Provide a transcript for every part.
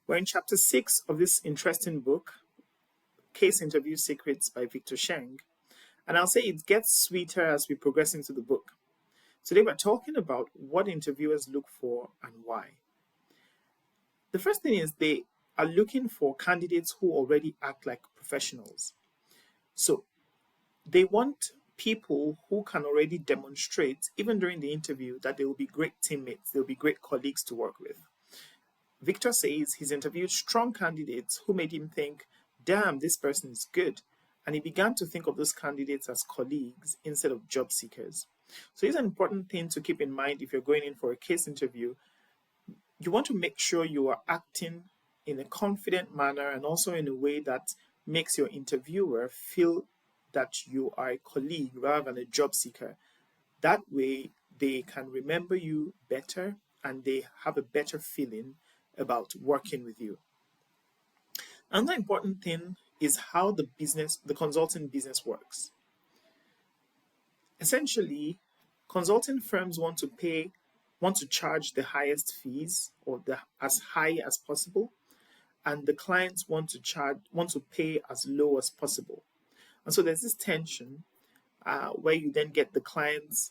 We're in chapter 6 of this interesting book, Case Interview Secrets by Victor Sheng. And I'll say it gets sweeter as we progress into the book. Today we're talking about what interviewers look for and why. The first thing is they are looking for candidates who already act like professionals. So they want people who can already demonstrate, even during the interview, that they will be great teammates, they'll be great colleagues to work with. Victor says he's interviewed strong candidates who made him think, damn, this person is good. And he began to think of those candidates as colleagues instead of job seekers. So it's an important thing to keep in mind if you're going in for a case interview. You want to make sure you are acting in a confident manner and also in a way that makes your interviewer feel that you are a colleague rather than a job seeker. That way, they can remember you better and they have a better feeling about working with you. Another important thing is how the consulting business works. Essentially, consulting firms want to charge the highest fees or as high as possible, and the clients want to pay as low as possible. And so there's this tension where you then get the clients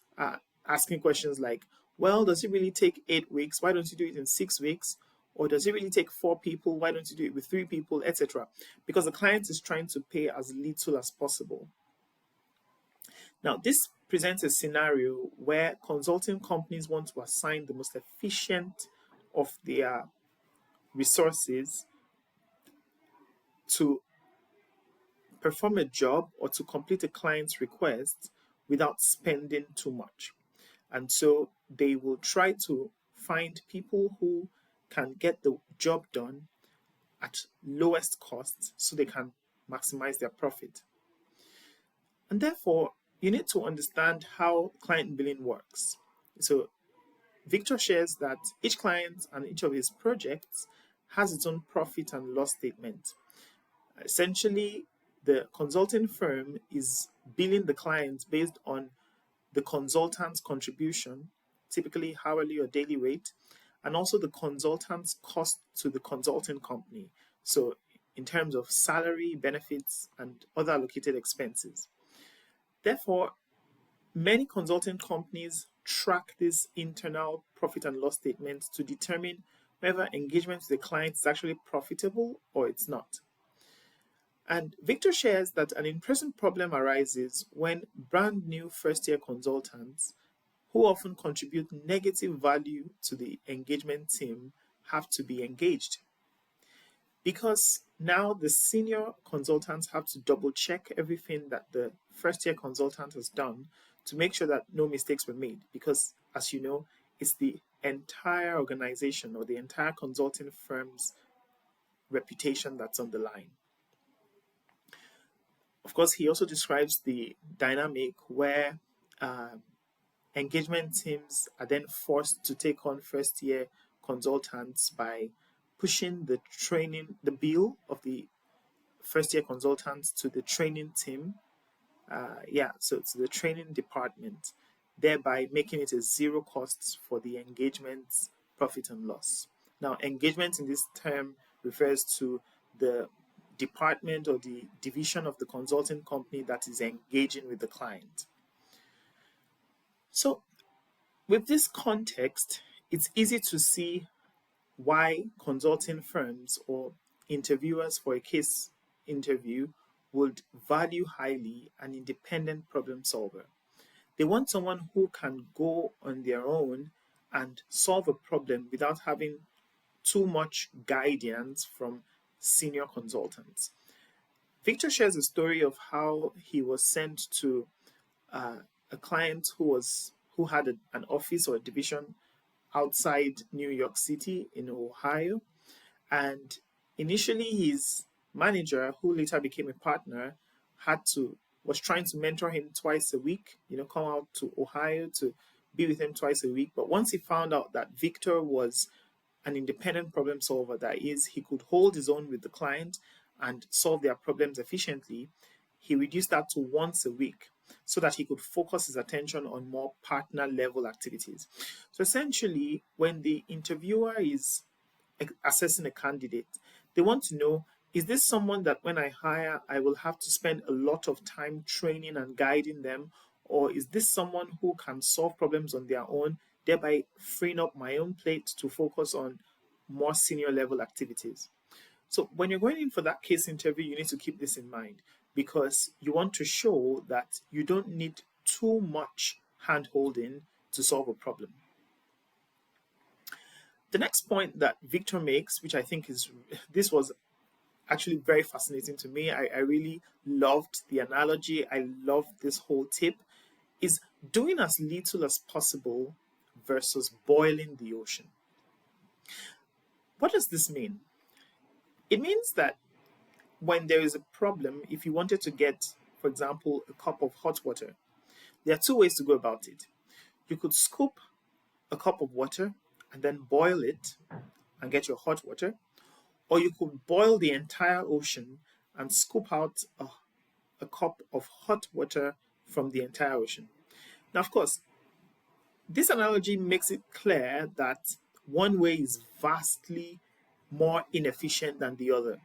asking questions like, well, does it really take 8 weeks? Why don't you do it in 6 weeks? Or does it really take 4 people? Why don't you do it with 3 people, etc.? Because the client is trying to pay as little as possible. Now, this presents a scenario where consulting companies want to assign the most efficient of their resources to perform a job or to complete a client's request without spending too much. And so they will try to find people who can get the job done at lowest cost so they can maximize their profit. And therefore, you need to understand how client billing works. So Victor shares that each client and each of his projects has its own profit and loss statement. Essentially, the consulting firm is billing the client based on the consultant's contribution, typically hourly or daily rate, and also the consultant's cost to the consulting company. So in terms of salary, benefits, and other allocated expenses. Therefore, many consulting companies track this internal profit and loss statement to determine whether engagement with the client is actually profitable or it's not. And Victor shares that an interesting problem arises when brand new first-year consultants who often contribute negative value to the engagement team have to be engaged. Because now the senior consultants have to double check everything that the first year consultant has done to make sure that no mistakes were made. Because, as you know, it's the entire organization or the entire consulting firm's reputation that's on the line. Of course, he also describes the dynamic where engagement teams are then forced to take on first year consultants by pushing the bill of the first year consultants to the training team. So to the training department, thereby making it a zero costs for the engagement's profit and loss. Now, engagement in this term refers to the department or the division of the consulting company that is engaging with the client. So, with this context, it's easy to see why consulting firms or interviewers for a case interview would value highly an independent problem solver. They want someone who can go on their own and solve a problem without having too much guidance from senior consultants. Victor shares a story of how he was sent to a client who had an office or a division outside New York City in Ohio. And initially his manager, who later became a partner, was trying to mentor him twice a week, come out to Ohio to be with him twice a week. But once he found out that Victor was an independent problem solver, that is, he could hold his own with the client and solve their problems efficiently, he reduced that to once a week so that he could focus his attention on more partner level activities. So essentially, when the interviewer is assessing a candidate. They want to know, is this someone that when I hire, I will have to spend a lot of time training and guiding them? Or is this someone who can solve problems on their own, thereby freeing up my own plate to focus on more senior level activities? So when you're going in for that case interview, you need to keep this in mind because you want to show that you don't need too much hand holding to solve a problem. The next point that Victor makes, which I think this was actually very fascinating to me. I really loved the analogy. I loved this whole tip, is doing as little as possible versus boiling the ocean. What does this mean? It means that when there is a problem, if you wanted to get, for example, a cup of hot water, there are two ways to go about it. You could scoop a cup of water and then boil it and get your hot water, or you could boil the entire ocean and scoop out a cup of hot water from the entire ocean. Now, of course, this analogy makes it clear that one way is vastly more inefficient than the other.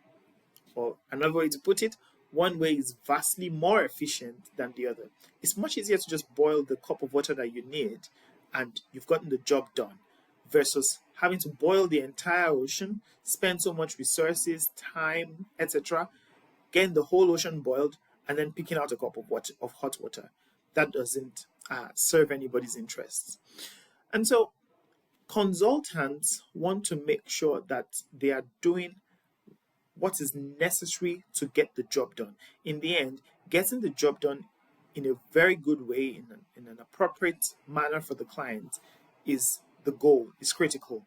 Or another way to put it, one way is vastly more efficient than the other. It's much easier to just boil the cup of water that you need and you've gotten the job done versus having to boil the entire ocean, spend so much resources, time, etc., getting the whole ocean boiled and then picking out a cup of hot water. That doesn't serve anybody's interests. And so consultants want to make sure that they are doing what is necessary to get the job done. In the end, getting the job done in a very good way, in an appropriate manner for the client is the goal, is critical.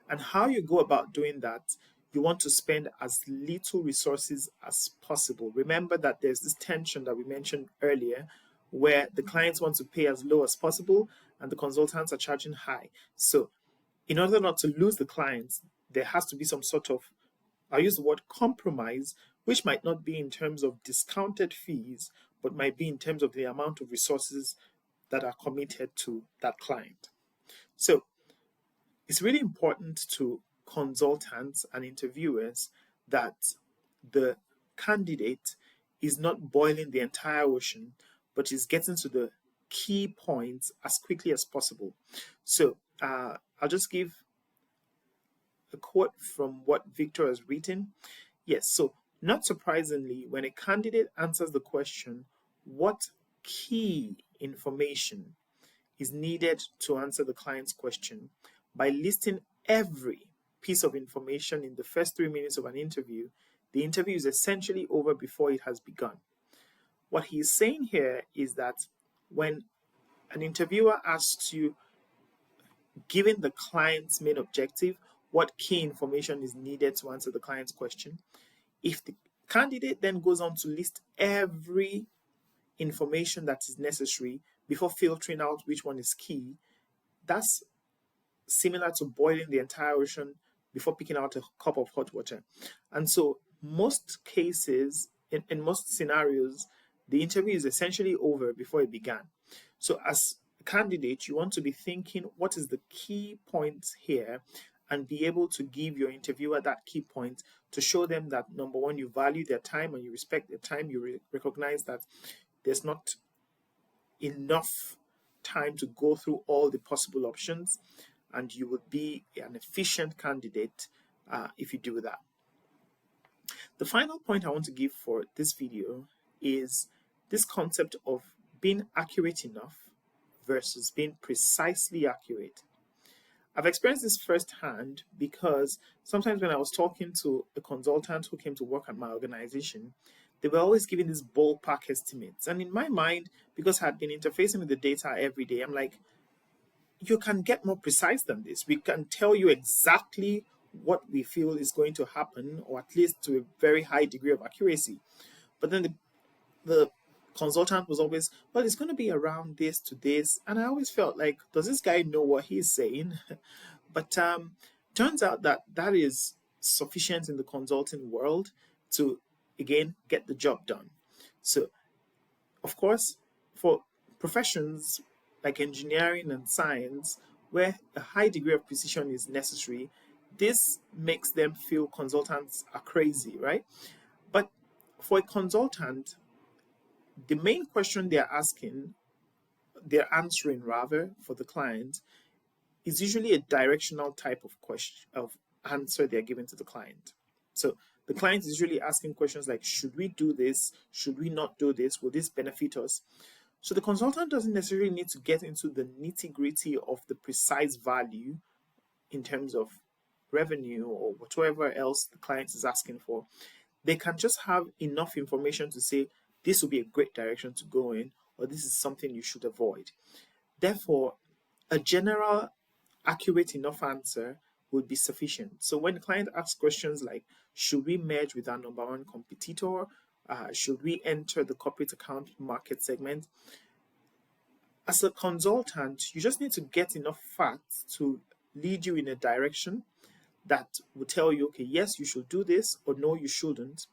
And how you go about doing that, you want to spend as little resources as possible. Remember that there's this tension that we mentioned earlier where the clients want to pay as low as possible and the consultants are charging high. So in order not to lose the clients, there has to be some sort of, I use the word compromise, which might not be in terms of discounted fees, but might be in terms of the amount of resources that are committed to that client. So it's really important to consultants and interviewers that the candidate is not boiling the entire ocean, but is getting to the key points as quickly as possible. So I'll just give a quote from what Victor has written. Yes, so not surprisingly, when a candidate answers the question, what key information is needed to answer the client's question, by listing every piece of information in the first 3 minutes of an interview, the interview is essentially over before it has begun. What he is saying here is that when an interviewer asks you, given the client's main objective, what key information is needed to answer the client's question, if the candidate then goes on to list every information that is necessary before filtering out which one is key, that's similar to boiling the entire ocean before picking out a cup of hot water. And so most cases, in most scenarios, the interview is essentially over before it began. So as a candidate, you want to be thinking, what is the key points here, and be able to give your interviewer that key point to show them that, number one, you value their time and you respect their time. You recognize that there's not enough time to go through all the possible options, and you would be an efficient candidate if you do that. The final point I want to give for this video is this concept of being accurate enough versus being precisely accurate. I've experienced this firsthand because sometimes when I was talking to a consultant who came to work at my organization, they were always giving these ballpark estimates. And in my mind, because I had been interfacing with the data every day, I'm like, you can get more precise than this. We can tell you exactly what we feel is going to happen, or at least to a very high degree of accuracy. But then the consultant was always, well, it's going to be around this to this. And I always felt like, does this guy know what he's saying? But turns out that that is sufficient in the consulting world to, again, get the job done. So, of course, for professions like engineering and science, where a high degree of precision is necessary, this makes them feel consultants are crazy, right? But for a consultant, the main question they're answering rather for the client is usually a directional type of question of answer they're giving to the client. So the client is usually asking questions like, should we do this? Should we not do this? Will this benefit us? So the consultant doesn't necessarily need to get into the nitty gritty of the precise value in terms of revenue or whatever else the client is asking for. They can just have enough information to say, this will be a great direction to go in, or this is something you should avoid. Therefore, a general, accurate enough answer would be sufficient. So when the client asks questions like, should we merge with our number one competitor? Should we enter the corporate account market segment? As a consultant, you just need to get enough facts to lead you in a direction that will tell you, okay, yes, you should do this, or no, you shouldn't,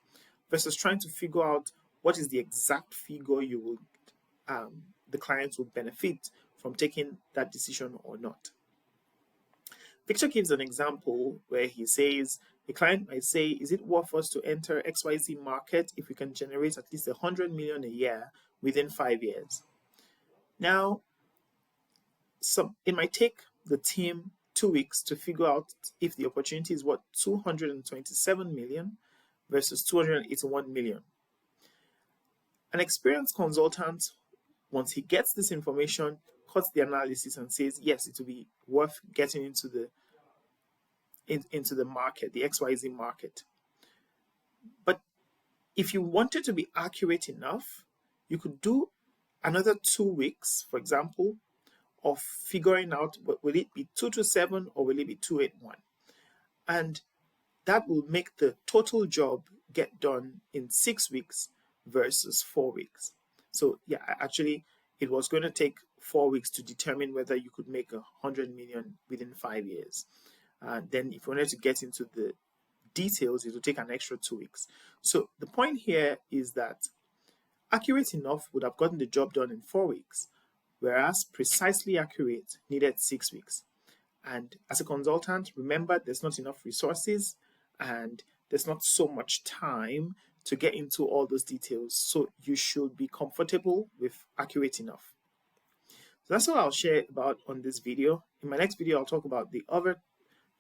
versus trying to figure out what is the exact figure you will, the clients will benefit from taking that decision or not. Victor gives an example where he says, the client might say, is it worth us to enter XYZ market if we can generate at least 100 million a year within 5 years? Now, it might take the team 2 weeks to figure out if the opportunity is what, 227 million versus 281 million. An experienced consultant, once he gets this information, cuts the analysis and says, yes, it will be worth getting into the market, the XYZ market. But if you wanted to be accurate enough, you could do another 2 weeks, for example, of figuring out, will it be 227 or will it be 281? And that will make the total job get done in 6 weeks versus 4 weeks. So yeah, actually, it was going to take 4 weeks to determine whether you could make 100 million within 5 years. Then if you wanted to get into the details, it will take an extra 2 weeks. So the point here is that accurate enough would have gotten the job done in 4 weeks, whereas precisely accurate needed 6 weeks. And as a consultant, remember, there's not enough resources and there's not so much time to get into all those details. So you should be comfortable with accurate enough. So that's all I'll share about on this video. In my next video, I'll talk about the other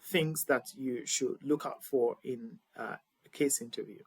things that you should look out for in a case interview.